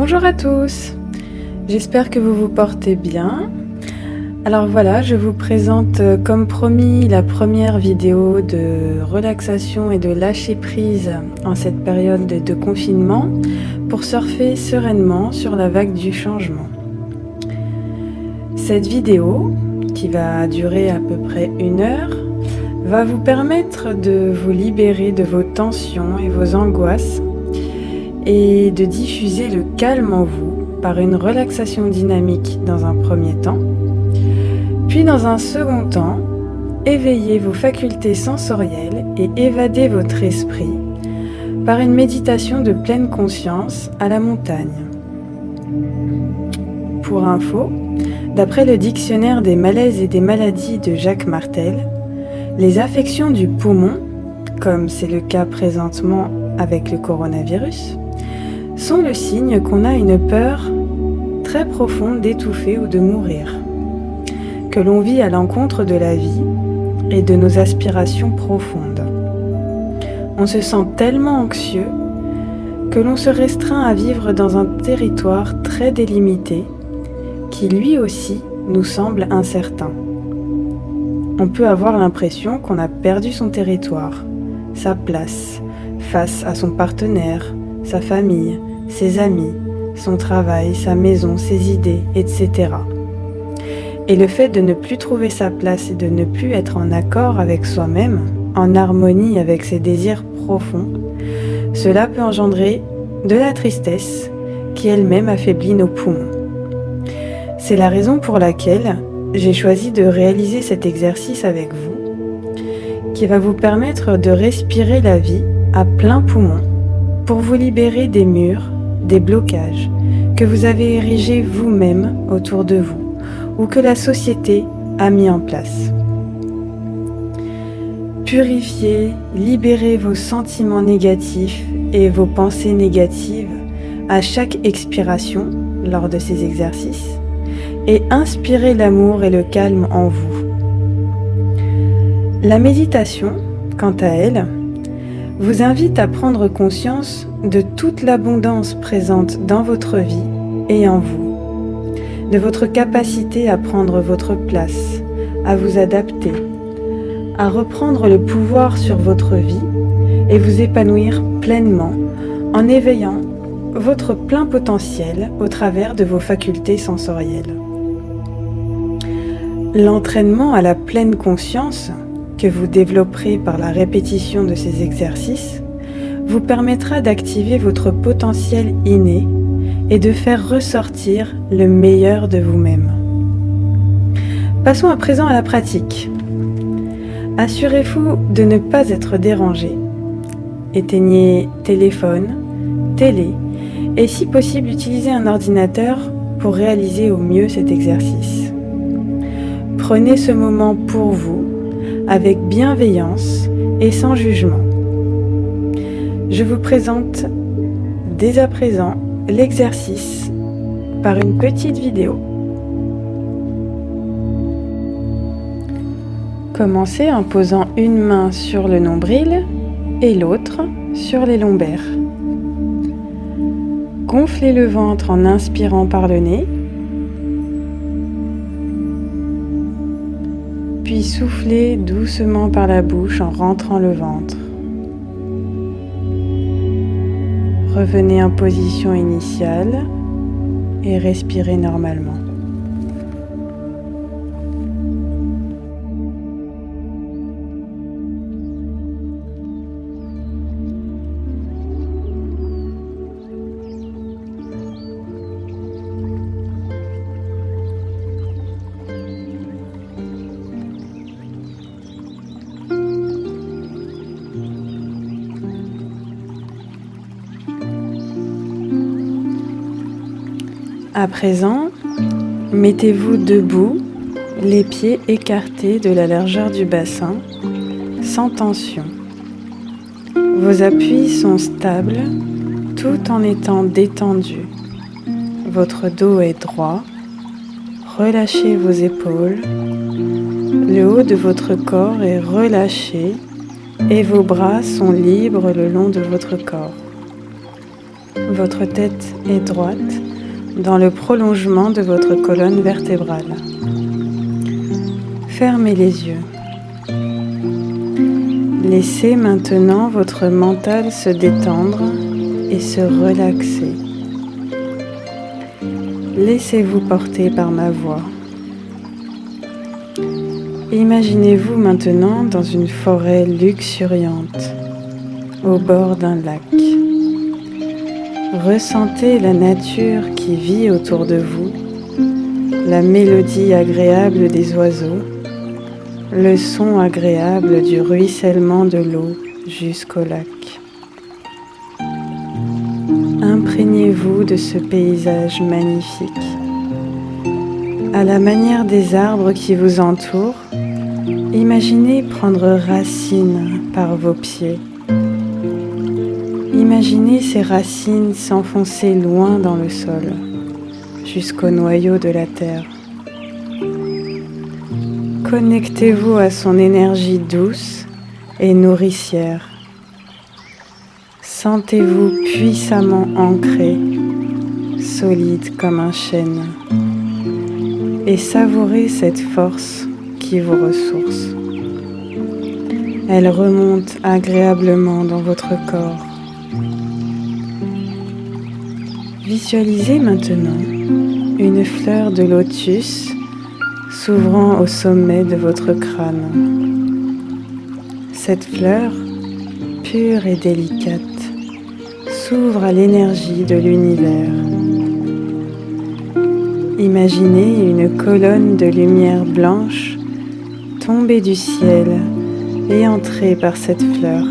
Bonjour à tous, j'espère que vous vous portez bien. Alors voilà, je vous présente comme promis la première vidéo de relaxation et de lâcher prise en cette période de confinement pour surfer sereinement sur la vague du changement. Cette vidéo, qui va durer à peu près 1 heure, va vous permettre de vous libérer de vos tensions et vos angoisses et de diffuser le calme en vous par une relaxation dynamique dans un premier temps, puis dans un second temps, éveiller vos facultés sensorielles et évader votre esprit par une méditation de pleine conscience à la montagne. Pour info, d'après le dictionnaire des malaises et des maladies de Jacques Martel, les affections du poumon, comme c'est le cas présentement avec le coronavirus, sont le signe qu'on a une peur très profonde d'étouffer ou de mourir, que l'on vit à l'encontre de la vie et de nos aspirations profondes. On se sent tellement anxieux que l'on se restreint à vivre dans un territoire très délimité qui lui aussi nous semble incertain. On peut avoir l'impression qu'on a perdu son territoire, sa place, face à son partenaire, sa famille, ses amis, son travail, sa maison, ses idées, etc. Et le fait de ne plus trouver sa place et de ne plus être en accord avec soi-même, en harmonie avec ses désirs profonds, cela peut engendrer de la tristesse qui elle-même affaiblit nos poumons. C'est la raison pour laquelle j'ai choisi de réaliser cet exercice avec vous, qui va vous permettre de respirer la vie à plein poumon pour vous libérer des murs, des blocages que vous avez érigés vous-même autour de vous ou que la société a mis en place. Purifiez, libérez vos sentiments négatifs et vos pensées négatives à chaque expiration lors de ces exercices et inspirez l'amour et le calme en vous. La méditation, quant à elle, vous invite à prendre conscience de toute l'abondance présente dans votre vie et en vous, de votre capacité à prendre votre place, à vous adapter, à reprendre le pouvoir sur votre vie et vous épanouir pleinement en éveillant votre plein potentiel au travers de vos facultés sensorielles. L'entraînement à la pleine conscience que vous développerez par la répétition de ces exercices vous permettra d'activer votre potentiel inné et de faire ressortir le meilleur de vous-même. Passons à présent à la pratique. Assurez-vous de ne pas être dérangé. Éteignez téléphone, télé et si possible utilisez un ordinateur pour réaliser au mieux cet exercice. Prenez ce moment pour vous avec bienveillance et sans jugement. Je vous présente dès à présent l'exercice par une petite vidéo. Commencez en posant une main sur le nombril et l'autre sur les lombaires. Gonflez le ventre en inspirant par le nez, puis soufflez doucement par la bouche en rentrant le ventre. Revenez en position initiale et respirez normalement. À présent, mettez-vous debout, les pieds écartés de la largeur du bassin, sans tension. Vos appuis sont stables tout en étant détendus. Votre dos est droit. Relâchez vos épaules. Le haut de votre corps est relâché et vos bras sont libres le long de votre corps. Votre tête est droite dans le prolongement de votre colonne vertébrale. Fermez les yeux. Laissez maintenant votre mental se détendre et se relaxer. Laissez-vous porter par ma voix. Imaginez-vous maintenant dans une forêt luxuriante, au bord d'un lac. Ressentez la nature qui vit autour de vous, la mélodie agréable des oiseaux, le son agréable du ruissellement de l'eau jusqu'au lac. Imprégnez-vous de ce paysage magnifique. À la manière des arbres qui vous entourent, imaginez prendre racine par vos pieds. Imaginez ces racines s'enfoncer loin dans le sol, jusqu'au noyau de la terre. Connectez-vous à son énergie douce et nourricière. Sentez-vous puissamment ancré, solide comme un chêne, et savourez cette force qui vous ressource. Elle remonte agréablement dans votre corps. Visualisez maintenant une fleur de lotus s'ouvrant au sommet de votre crâne. Cette fleur, pure et délicate, s'ouvre à l'énergie de l'univers. Imaginez une colonne de lumière blanche tomber du ciel et entrer par cette fleur.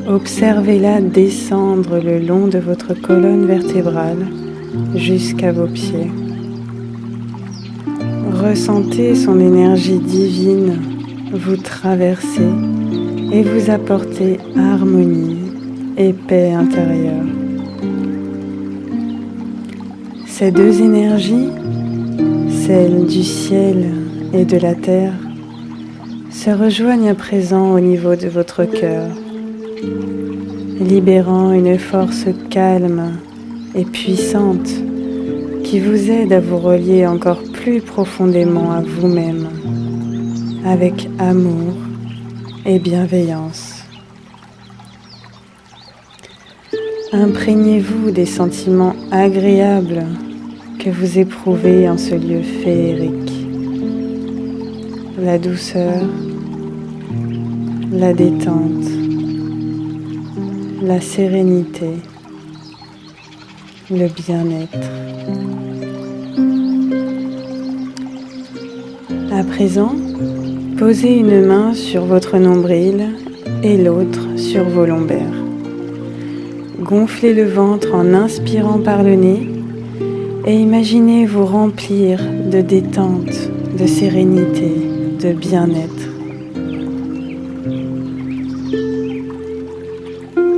Observez-la descendre le long de votre colonne vertébrale jusqu'à vos pieds. Ressentez son énergie divine vous traverser et vous apporter harmonie et paix intérieure. Ces deux énergies, celle du ciel et de la terre, se rejoignent à présent au niveau de votre cœur, libérant une force calme et puissante qui vous aide à vous relier encore plus profondément à vous-même, avec amour et bienveillance. Imprégnez-vous des sentiments agréables que vous éprouvez en ce lieu féerique. La douceur, la détente, la sérénité, le bien-être. À présent, posez une main sur votre nombril et l'autre sur vos lombaires. Gonflez le ventre en inspirant par le nez et imaginez vous remplir de détente, de sérénité, de bien-être.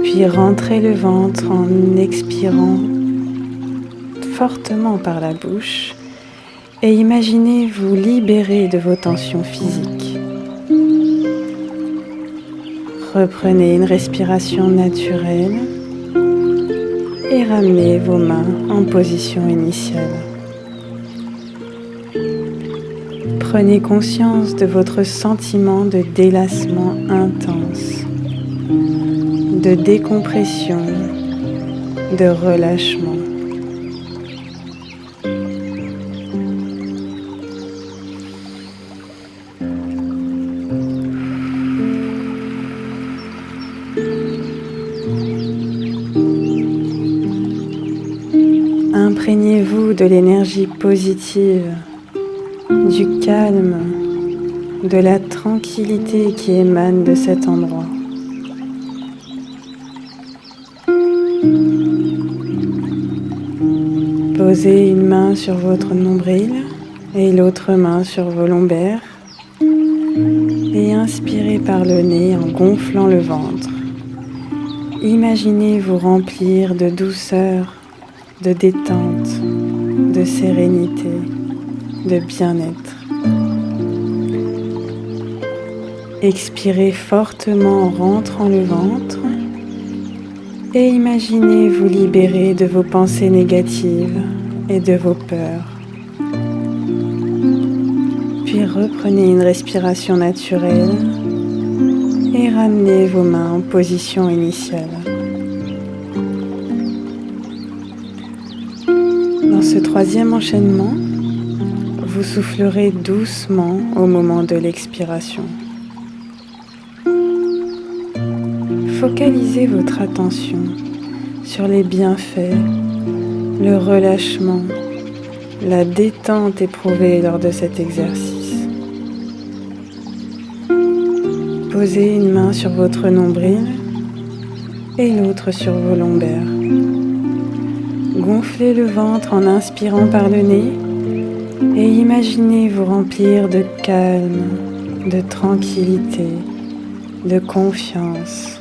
Puis rentrez le ventre en expirant fortement par la bouche et imaginez vous libérer de vos tensions physiques. Reprenez une respiration naturelle et ramenez vos mains en position initiale. Prenez conscience de votre sentiment de délassement intense, de décompression, de relâchement. Imprégnez-vous de l'énergie positive, du calme, de la tranquillité qui émane de cet endroit. Posez une main sur votre nombril et l'autre main sur vos lombaires et inspirez par le nez en gonflant le ventre. Imaginez vous remplir de douceur, de détente, de sérénité, de bien-être. Expirez fortement en rentrant le ventre Et imaginez vous libérer de vos pensées négatives et de vos peurs. Puis reprenez une respiration naturelle et ramenez vos mains en position initiale. Dans ce troisième enchaînement, vous soufflerez doucement au moment de l'expiration. Focalisez votre attention sur les bienfaits, le relâchement, la détente éprouvée lors de cet exercice. Posez une main sur votre nombril et l'autre sur vos lombaires. Gonflez le ventre en inspirant par le nez et imaginez vous remplir de calme, de tranquillité, de confiance.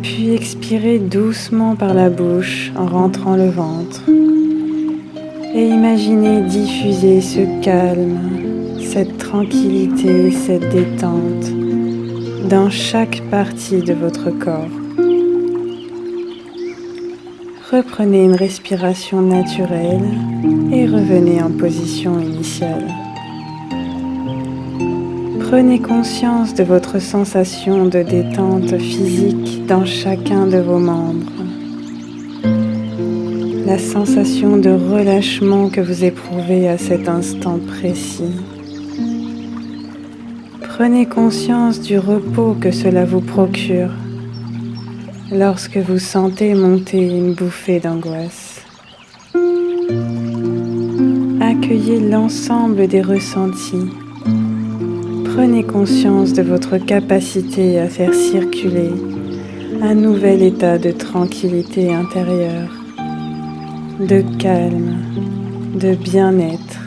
Puis expirez doucement par la bouche en rentrant le ventre et imaginez diffuser ce calme, cette tranquillité, cette détente dans chaque partie de votre corps. Reprenez une respiration naturelle et revenez en position initiale. Prenez conscience de votre sensation de détente physique dans chacun de vos membres. La sensation de relâchement que vous éprouvez à cet instant précis. Prenez conscience du repos que cela vous procure lorsque vous sentez monter une bouffée d'angoisse. Accueillez l'ensemble des ressentis. Prenez conscience de votre capacité à faire circuler un nouvel état de tranquillité intérieure, de calme, de bien-être,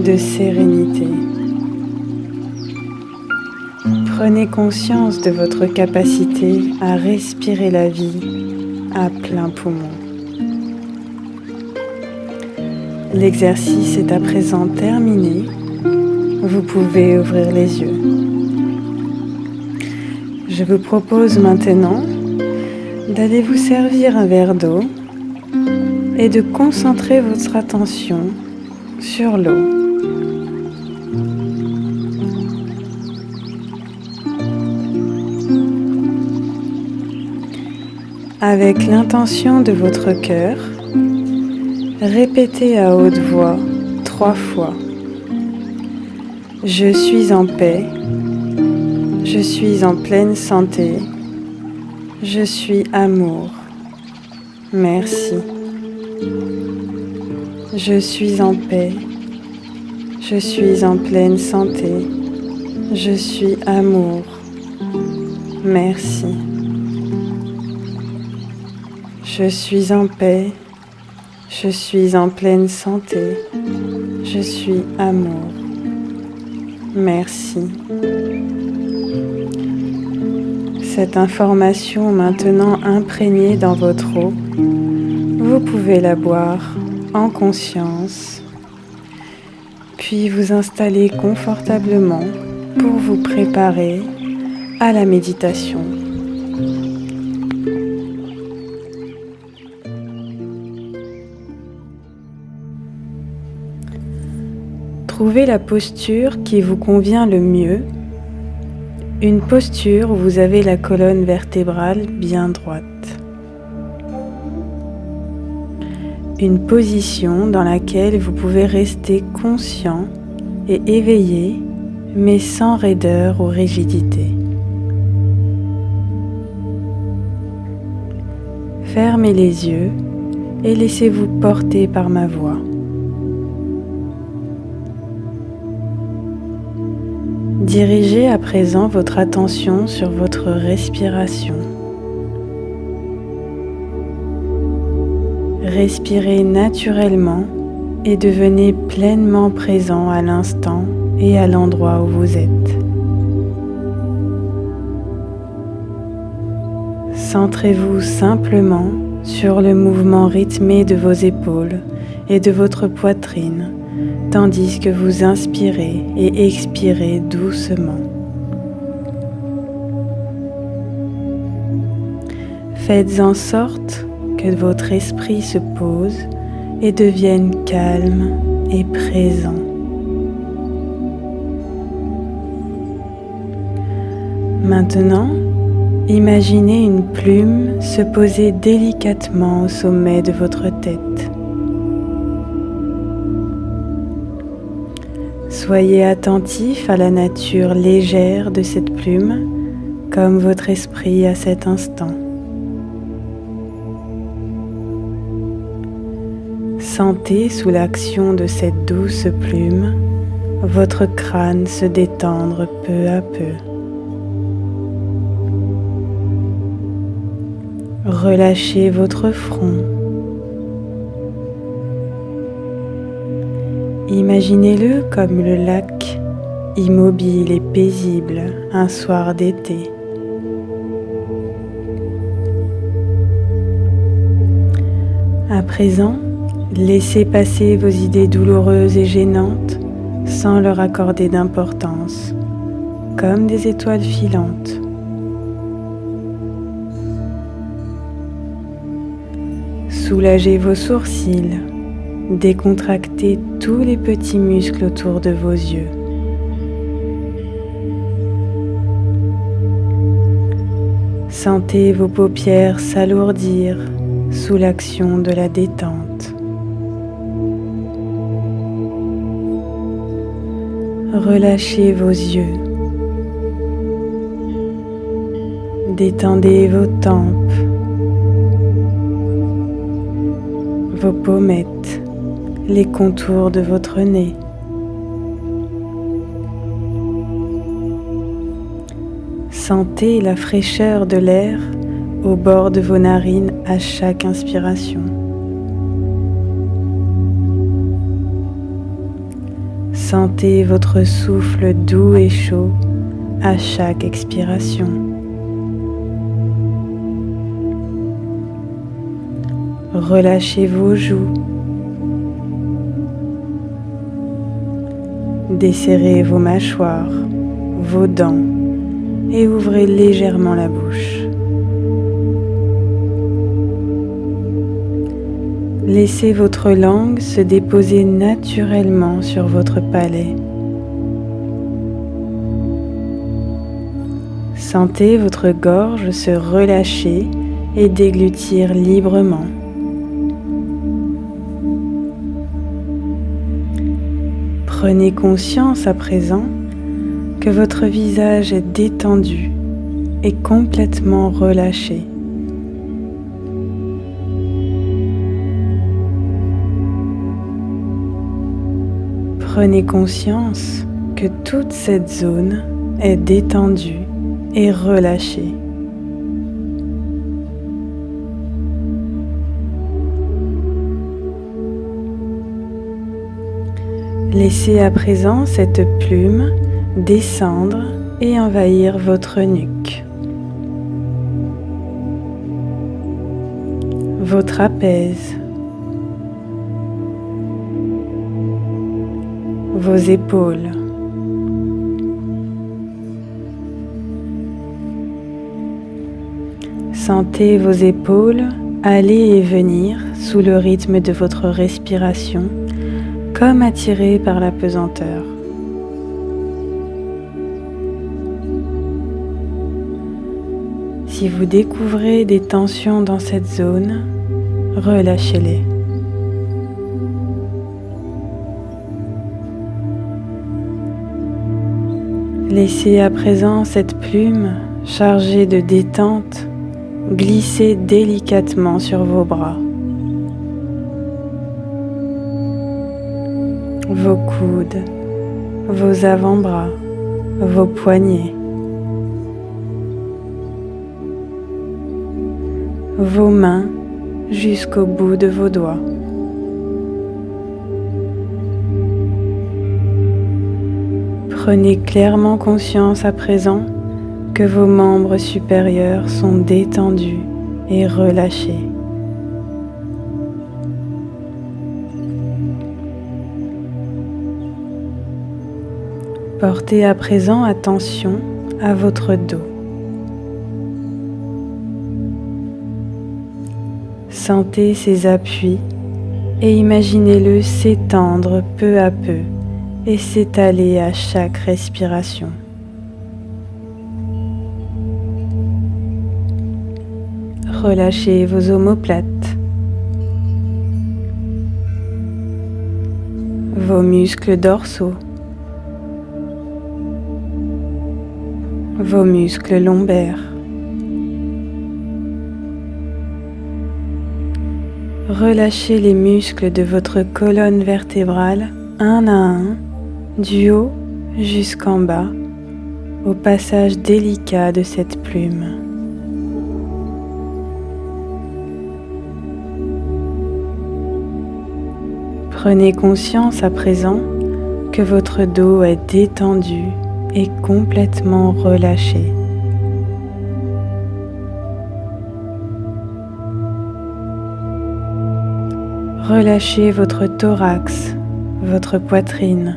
de sérénité. Prenez conscience de votre capacité à respirer la vie à plein poumon. L'exercice est à présent terminé. Vous pouvez ouvrir les yeux. Je vous propose maintenant d'aller vous servir un verre d'eau et de concentrer votre attention sur l'eau. Avec l'intention de votre cœur, répétez à haute voix 3 fois. Je suis en paix, je suis en pleine santé, je suis amour, merci. Je suis en paix, je suis en pleine santé, je suis amour, merci. Je suis en paix, je suis en pleine santé, je suis amour. Merci. Cette information maintenant imprégnée dans votre eau, vous pouvez la boire en conscience, puis vous installer confortablement pour vous préparer à la méditation. Trouvez la posture qui vous convient le mieux, une posture où vous avez la colonne vertébrale bien droite. Une position dans laquelle vous pouvez rester conscient et éveillé, mais sans raideur ou rigidité. Fermez les yeux et laissez-vous porter par ma voix. Dirigez à présent votre attention sur votre respiration. Respirez naturellement et devenez pleinement présent à l'instant et à l'endroit où vous êtes. Centrez-vous simplement sur le mouvement rythmé de vos épaules et de votre poitrine, tandis que vous inspirez et expirez doucement. Faites en sorte que votre esprit se pose et devienne calme et présent. Maintenant, imaginez une plume se poser délicatement au sommet de votre tête. Soyez attentif à la nature légère de cette plume, comme votre esprit à cet instant. Sentez sous l'action de cette douce plume votre crâne se détendre peu à peu. Relâchez votre front. Imaginez-le comme le lac, immobile et paisible un soir d'été. À présent, laissez passer vos idées douloureuses et gênantes sans leur accorder d'importance, comme des étoiles filantes. Soulagez vos sourcils, décontractez tous les petits muscles autour de vos yeux. Sentez vos paupières s'alourdir sous l'action de la détente. Relâchez vos yeux. Détendez vos tempes, vos pommettes, les contours de votre nez. Sentez la fraîcheur de l'air au bord de vos narines à chaque inspiration. Sentez votre souffle doux et chaud à chaque expiration. Relâchez vos joues. Desserrez vos mâchoires, vos dents et ouvrez légèrement la bouche. Laissez votre langue se déposer naturellement sur votre palais. Sentez votre gorge se relâcher et déglutir librement. Prenez conscience à présent que votre visage est détendu et complètement relâché. Prenez conscience que toute cette zone est détendue et relâchée. Laissez à présent cette plume descendre et envahir votre nuque, vos trapèzes, vos épaules, sentez vos épaules aller et venir sous le rythme de votre respiration, comme attirées par la pesanteur. Si vous découvrez des tensions dans cette zone, relâchez-les. Laissez à présent cette plume chargée de détente glisser délicatement sur vos bras, vos coudes, vos avant-bras, vos poignets, vos mains jusqu'au bout de vos doigts. Prenez clairement conscience à présent que vos membres supérieurs sont détendus et relâchés. Portez à présent attention à votre dos. Sentez ses appuis et imaginez-le s'étendre peu à peu et s'étaler à chaque respiration. Relâchez vos omoplates, vos muscles dorsaux, vos muscles lombaires. Relâchez les muscles de votre colonne vertébrale un à un, du haut jusqu'en bas, au passage délicat de cette plume. Prenez conscience à présent que votre dos est détendu et complètement relâché. Relâchez votre thorax, votre poitrine.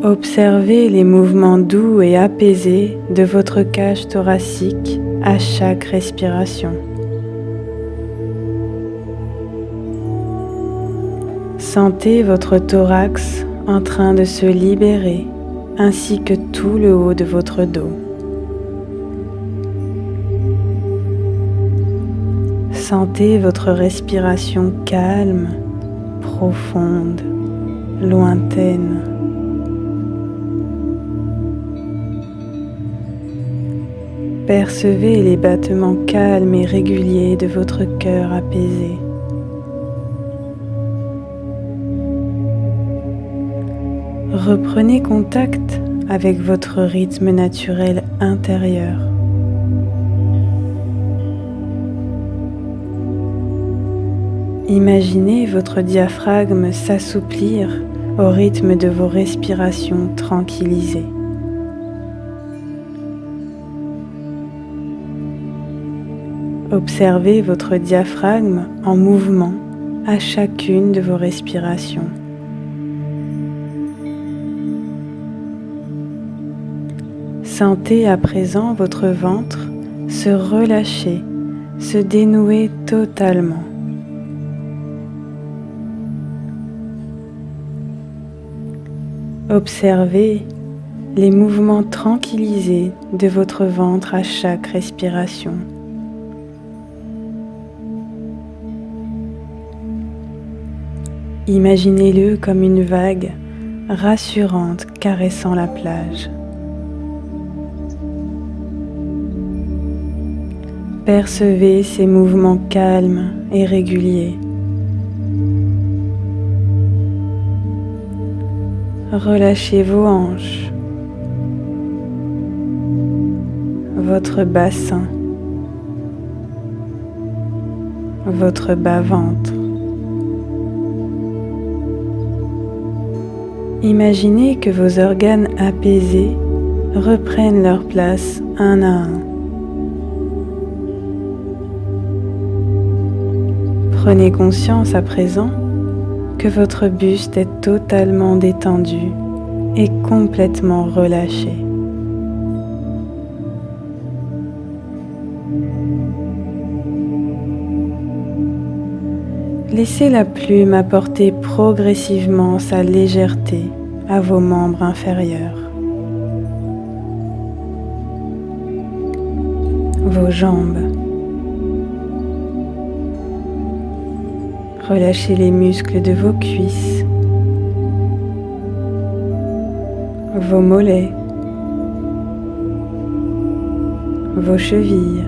Observez les mouvements doux et apaisés de votre cage thoracique à chaque respiration. Sentez votre thorax en train de se libérer, ainsi que tout le haut de votre dos. Sentez votre respiration calme, profonde, lointaine. Percevez les battements calmes et réguliers de votre cœur apaisé. Reprenez contact avec votre rythme naturel intérieur. Imaginez votre diaphragme s'assouplir au rythme de vos respirations tranquillisées. Observez votre diaphragme en mouvement à chacune de vos respirations. Sentez à présent votre ventre se relâcher, se dénouer totalement. Observez les mouvements tranquillisés de votre ventre à chaque respiration. Imaginez-le comme une vague rassurante caressant la plage. Percevez ces mouvements calmes et réguliers. Relâchez vos hanches, votre bassin, votre bas-ventre. Imaginez que vos organes apaisés reprennent leur place un à un. Prenez conscience à présent que votre buste est totalement détendu et complètement relâché. Laissez la plume apporter progressivement sa légèreté à vos membres inférieurs. Vos jambes. Relâchez les muscles de vos cuisses, vos mollets, vos chevilles,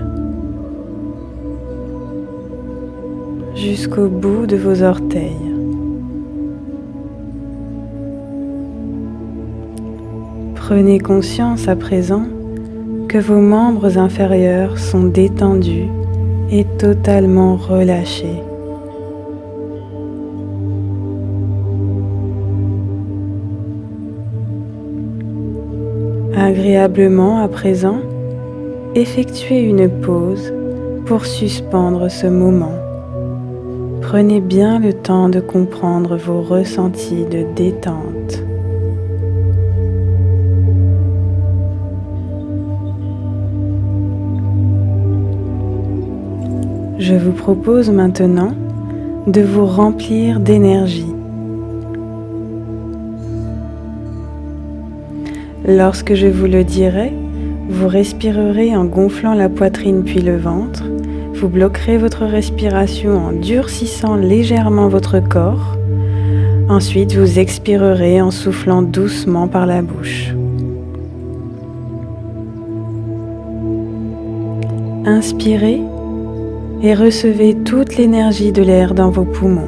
jusqu'au bout de vos orteils. Prenez conscience à présent que vos membres inférieurs sont détendus et totalement relâchés. Agréablement à présent, effectuez une pause pour suspendre ce moment. Prenez bien le temps de comprendre vos ressentis de détente. Je vous propose maintenant de vous remplir d'énergie. Lorsque je vous le dirai, vous respirerez en gonflant la poitrine puis le ventre. Vous bloquerez votre respiration en durcissant légèrement votre corps. Ensuite, vous expirerez en soufflant doucement par la bouche. Inspirez et recevez toute l'énergie de l'air dans vos poumons.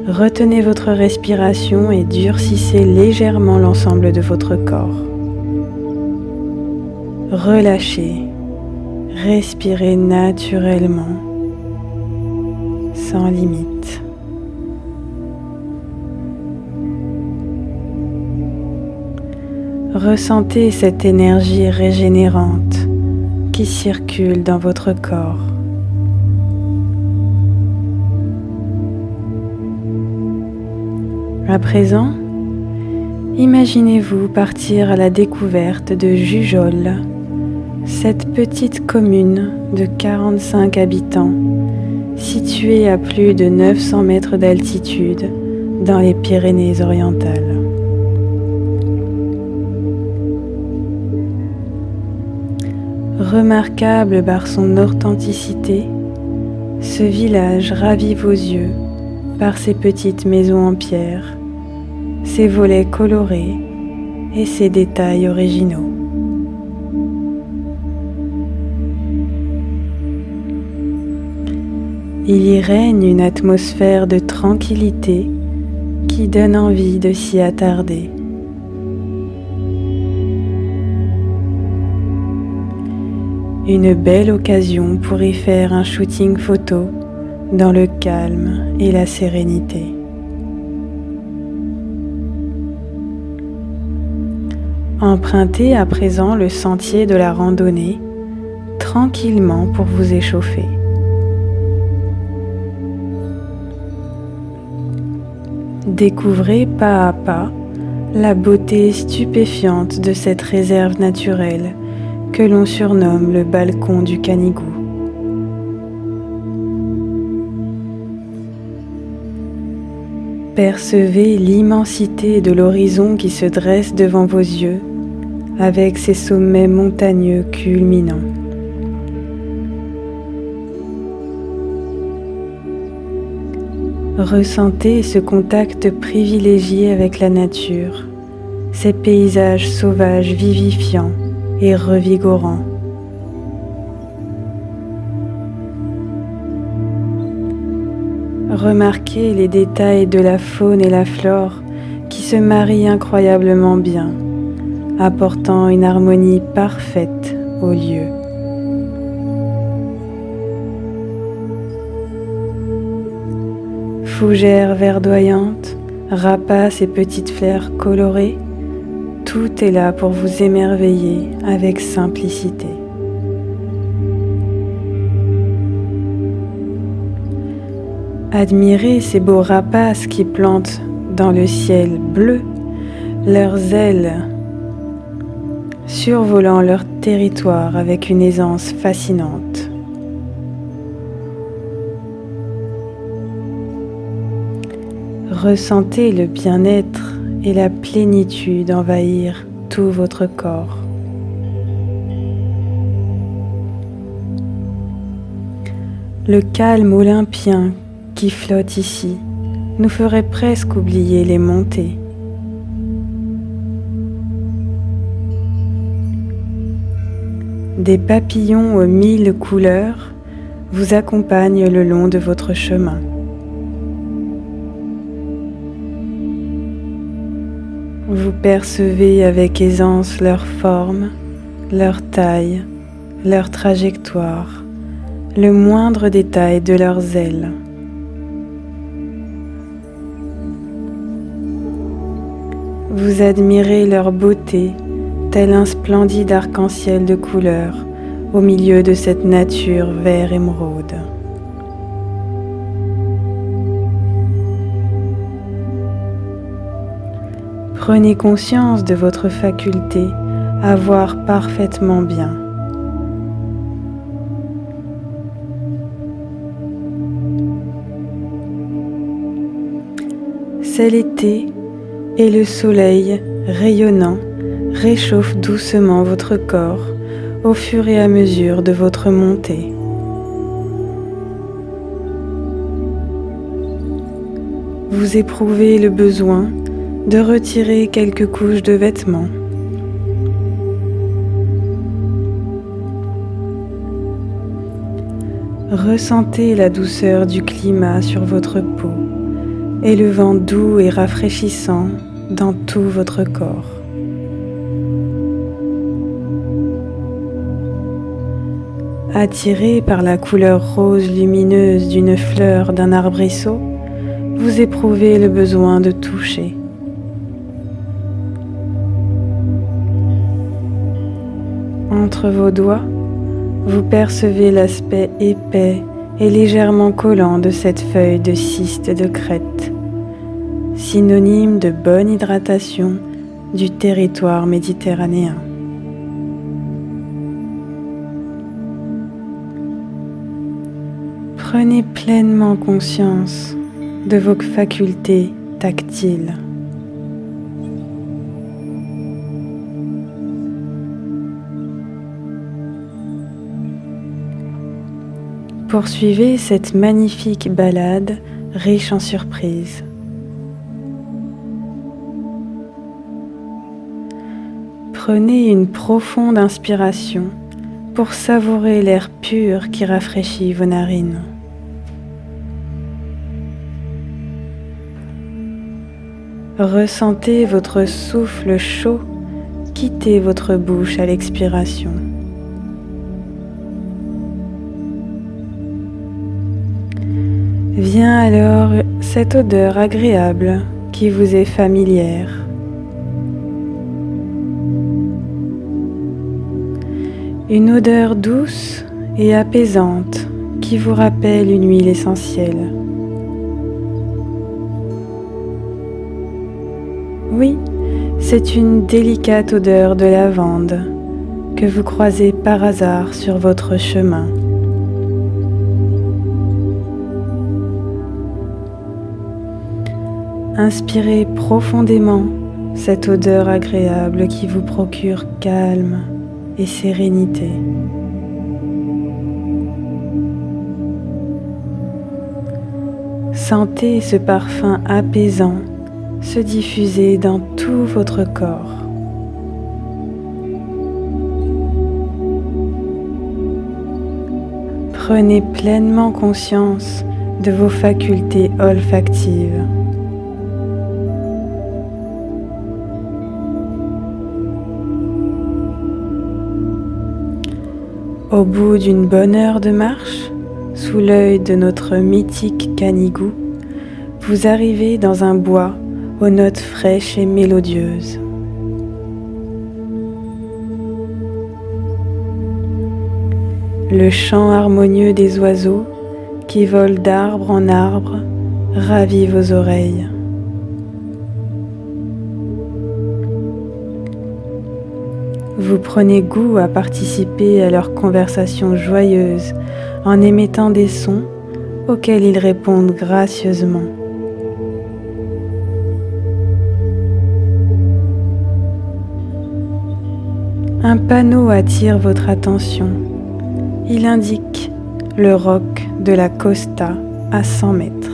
Retenez votre respiration et durcissez légèrement l'ensemble de votre corps. Relâchez, respirez naturellement, sans limite. Ressentez cette énergie régénérante qui circule dans votre corps. À présent, imaginez-vous partir à la découverte de Jujol, cette petite commune de 45 habitants située à plus de 900 mètres d'altitude dans les Pyrénées-Orientales. Remarquable par son authenticité, ce village ravit vos yeux par ses petites maisons en pierre, ses volets colorés et ses détails originaux. Il y règne une atmosphère de tranquillité qui donne envie de s'y attarder. Une belle occasion pour y faire un shooting photo dans le calme et la sérénité. Empruntez à présent le sentier de la randonnée tranquillement pour vous échauffer. Découvrez pas à pas la beauté stupéfiante de cette réserve naturelle que l'on surnomme le balcon du Canigou. Percevez l'immensité de l'horizon qui se dresse devant vos yeux avec ses sommets montagneux culminants. Ressentez ce contact privilégié avec la nature, ces paysages sauvages vivifiants et revigorants. Remarquez les détails de la faune et la flore qui se marient incroyablement bien, apportant une harmonie parfaite au lieu. Fougères verdoyantes, rapaces et petites fleurs colorées, tout est là pour vous émerveiller avec simplicité. Admirez ces beaux rapaces qui plantent dans le ciel bleu leurs ailes, survolant leur territoire avec une aisance fascinante. Ressentez le bien-être et la plénitude envahir tout votre corps. Le calme olympien qui flotte ici nous ferait presque oublier les montées. Des papillons aux 1000 couleurs vous accompagnent le long de votre chemin. Vous percevez avec aisance leur forme, leur taille, leur trajectoire, le moindre détail de leurs ailes. Vous admirez leur beauté, tel un splendide arc-en-ciel de couleurs au milieu de cette nature vert émeraude. Prenez conscience de votre faculté à voir parfaitement bien. c'est l'été et le soleil rayonnant réchauffe doucement votre corps au fur et à mesure de votre montée. Vous éprouvez le besoin de retirer quelques couches de vêtements. Ressentez la douceur du climat sur votre peau et le vent doux et rafraîchissant dans tout votre corps. Attiré par la couleur rose lumineuse d'une fleur d'un arbrisseau, vous éprouvez le besoin de toucher. Entre vos doigts, vous percevez l'aspect épais et légèrement collant de cette feuille de cyste de crête, synonyme de bonne hydratation du territoire méditerranéen. Prenez pleinement conscience de vos facultés tactiles. Poursuivez cette magnifique balade riche en surprises. Prenez une profonde inspiration pour savourer l'air pur qui rafraîchit vos narines. Ressentez votre souffle chaud quitter votre bouche à l'expiration. Vient alors cette odeur agréable qui vous est familière. Une odeur douce et apaisante qui vous rappelle une huile essentielle. Oui, c'est une délicate odeur de lavande que vous croisez par hasard sur votre chemin. Inspirez profondément cette odeur agréable qui vous procure calme et sérénité. Sentez ce parfum apaisant se diffuser dans tout votre corps. Prenez pleinement conscience de vos facultés olfactives. Au bout d'une bonne heure de marche, sous l'œil de notre mythique Canigou, vous arrivez dans un bois aux notes fraîches et mélodieuses. Le chant harmonieux des oiseaux qui volent d'arbre en arbre ravit vos oreilles. Vous prenez goût à participer à leurs conversations joyeuses en émettant des sons auxquels ils répondent gracieusement. Un panneau attire votre attention. Il indique le roc de la Costa à 100 mètres.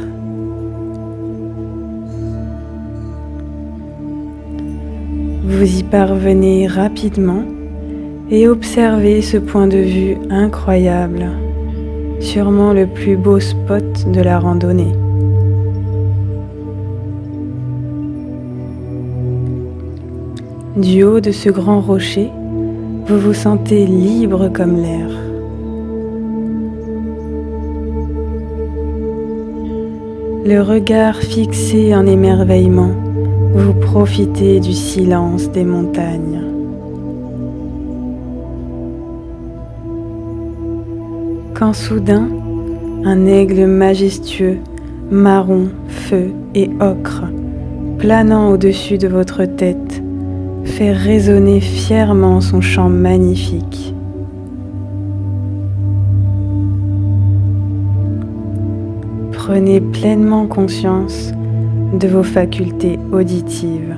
Vous y parvenez rapidement et observez ce point de vue incroyable, sûrement le plus beau spot de la randonnée. Du haut de ce grand rocher, vous vous sentez libre comme l'air. Le regard fixé en émerveillement, vous profitez du silence des montagnes. Quand soudain, un aigle majestueux, marron, feu et ocre, planant au-dessus de votre tête, fait résonner fièrement son chant magnifique. Prenez pleinement conscience de vos facultés auditives.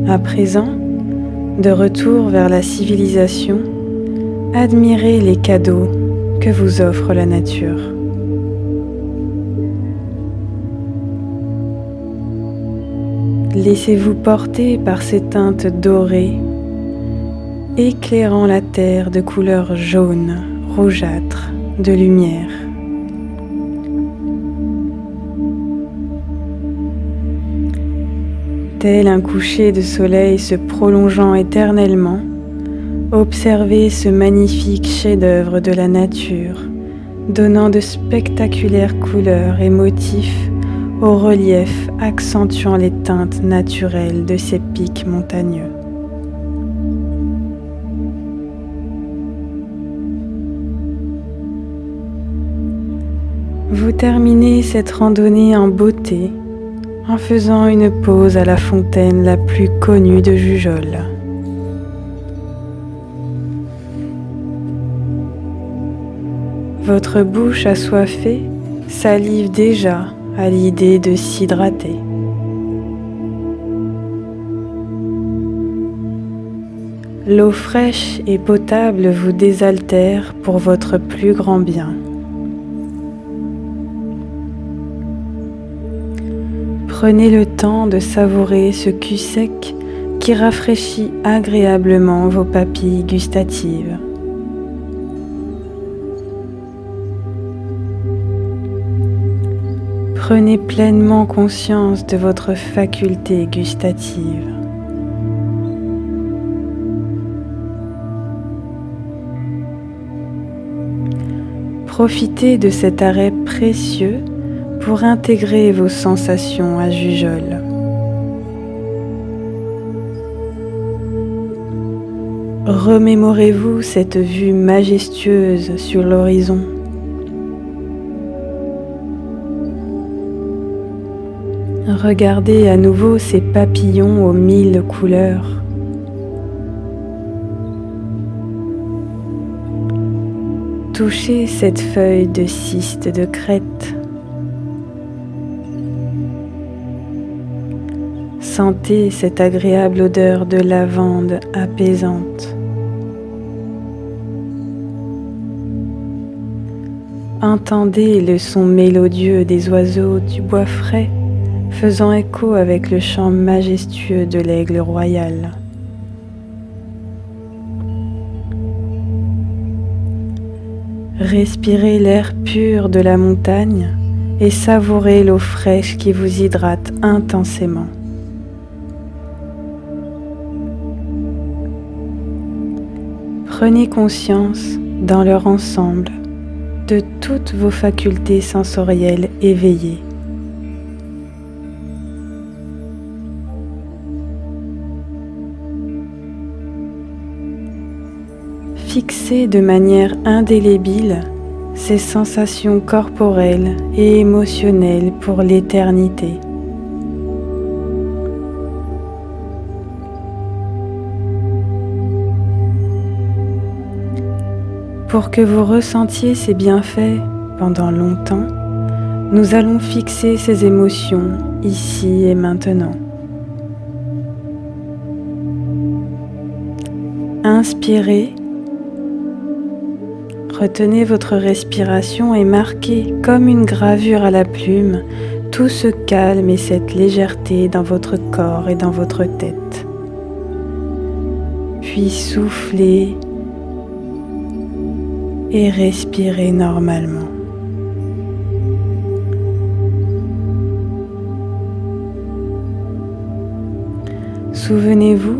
À présent, de retour vers la civilisation, admirez les cadeaux que vous offre la nature. Laissez-vous porter par ces teintes dorées, éclairant la terre de couleur jaune, rougeâtre, de lumière. Tel un coucher de soleil se prolongeant éternellement, observez ce magnifique chef-d'œuvre de la nature, donnant de spectaculaires couleurs et motifs au relief accentuant les teintes naturelles de ces pics montagneux. Vous terminez cette randonnée en beauté en faisant une pause à la fontaine la plus connue de Jujol. Votre bouche assoiffée salive déjà à l'idée de s'hydrater. L'eau fraîche et potable vous désaltère pour votre plus grand bien. Prenez le temps de savourer ce cul sec qui rafraîchit agréablement vos papilles gustatives. Prenez pleinement conscience de votre faculté gustative. Profitez de cet arrêt précieux pour intégrer vos sensations à Jujol. Remémorez-vous cette vue majestueuse sur l'horizon. Regardez à nouveau ces papillons aux 1000 couleurs. Touchez cette feuille de cyste de crête. Sentez cette agréable odeur de lavande apaisante. Entendez le son mélodieux des oiseaux du bois frais, faisant écho avec le chant majestueux de l'aigle royal. Respirez l'air pur de la montagne et savourez l'eau fraîche qui vous hydrate intensément. Prenez conscience, dans leur ensemble, de toutes vos facultés sensorielles éveillées. Fixez de manière indélébile ces sensations corporelles et émotionnelles pour l'éternité. Pour que vous ressentiez ces bienfaits pendant longtemps, nous allons fixer ces émotions ici et maintenant. Inspirez, retenez votre respiration et marquez comme une gravure à la plume tout ce calme et cette légèreté dans votre corps et dans votre tête. Puis soufflez et respirez normalement. Souvenez-vous,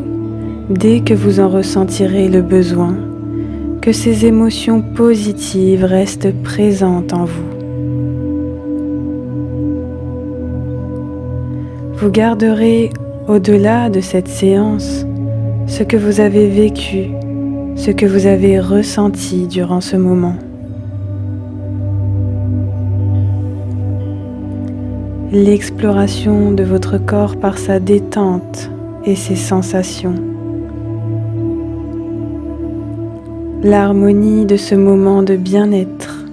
dès que vous en ressentirez le besoin, que ces émotions positives restent présentes en vous. Vous garderez au-delà de cette séance ce que vous avez vécu, ce que vous avez ressenti durant ce moment. L'exploration de votre corps par sa détente et ses sensations. l'harmonie de ce moment de bien-être.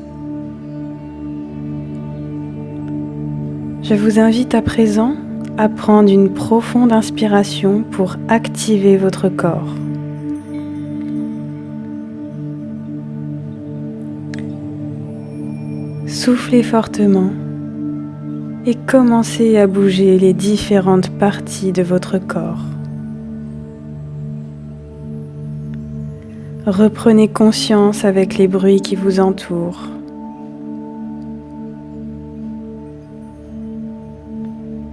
Je vous invite à présent à prendre une profonde inspiration pour activer votre corps. Soufflez fortement et commencez à bouger les différentes parties de votre corps. Reprenez conscience avec les bruits qui vous entourent.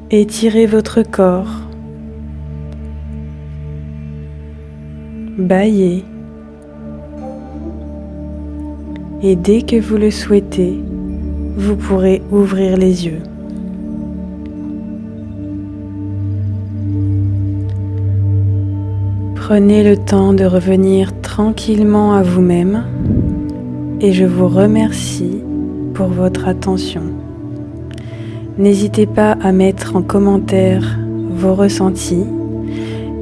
Étirez votre corps. Bâillez. Et dès que vous le souhaitez, vous pourrez ouvrir les yeux. Prenez le temps de revenir tranquillement à vous-même et je vous remercie pour votre attention. N'hésitez pas à mettre en commentaire vos ressentis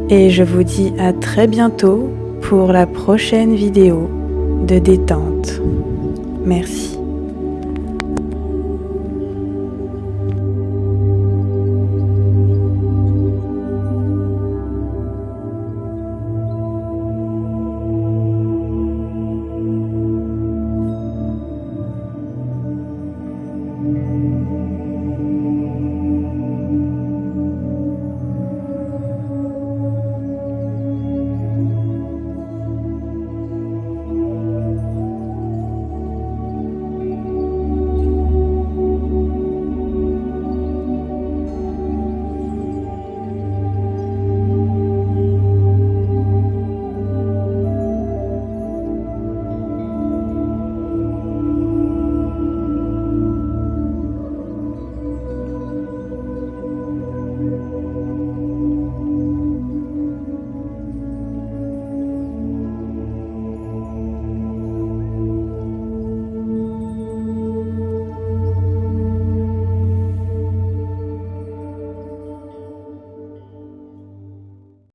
et je vous dis à très bientôt pour la prochaine vidéo de détente. Merci.